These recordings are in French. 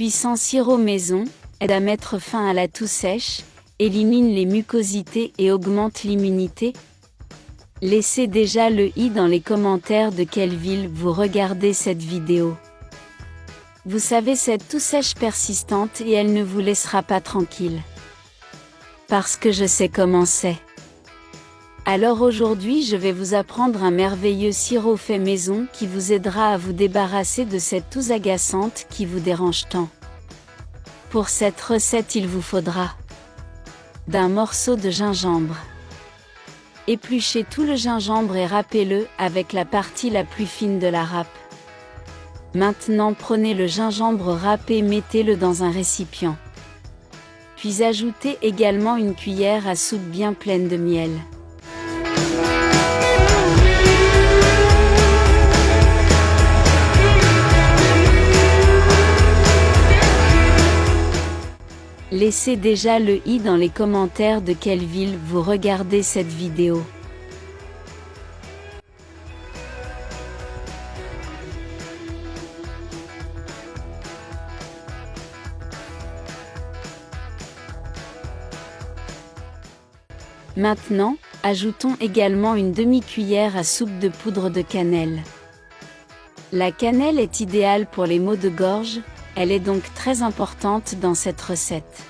puissant sirop maison aide à mettre fin à la toux sèche, élimine les mucosités et augmente l'immunité. Laissez déjà le i dans les commentaires de quelle ville vous regardez cette vidéo. Vous savez, cette toux sèche persistante et elle ne vous laissera pas tranquille. Parce que je sais comment c'est. Alors aujourd'hui je vais vous apprendre un merveilleux sirop fait maison qui vous aidera à vous débarrasser de cette toux agaçante qui vous dérange tant. Pour cette recette il vous faudra d'un morceau de gingembre. Épluchez tout le gingembre et râpez-le avec la partie la plus fine de la râpe. Maintenant prenez le gingembre râpé et mettez-le dans un récipient. Puis ajoutez également une cuillère à soupe bien pleine de miel. Laissez déjà le i dans les commentaires de quelle ville vous regardez cette vidéo. Maintenant, ajoutons également une demi-cuillère à soupe de poudre de cannelle. La cannelle est idéale pour les maux de gorge, elle est donc très importante dans cette recette.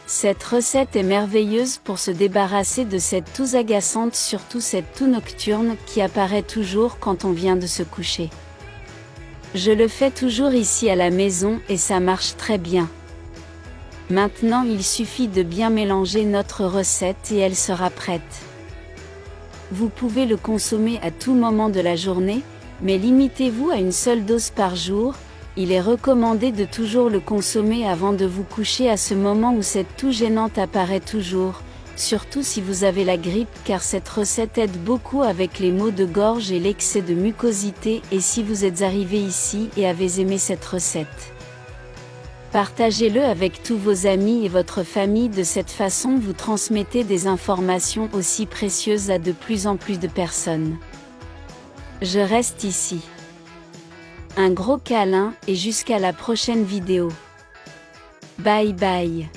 Cette recette est merveilleuse pour se débarrasser de cette toux agaçante, surtout cette toux nocturne qui apparaît toujours quand on vient de se coucher. Je le fais toujours ici à la maison et ça marche très bien. Maintenant il suffit de bien mélanger notre recette et elle sera prête. Vous pouvez le consommer à tout moment de la journée, mais limitez-vous à une seule dose par jour. Il est recommandé de toujours le consommer avant de vous coucher à ce moment où cette toux gênante apparaît toujours, surtout si vous avez la grippe car cette recette aide beaucoup avec les maux de gorge et l'excès de mucosité. Et si vous êtes arrivé ici et avez aimé cette recette, partagez-le avec tous vos amis et votre famille, de cette façon vous transmettez des informations aussi précieuses à de plus en plus de personnes. Je reste ici. Un gros câlin et jusqu'à la prochaine vidéo. Bye bye.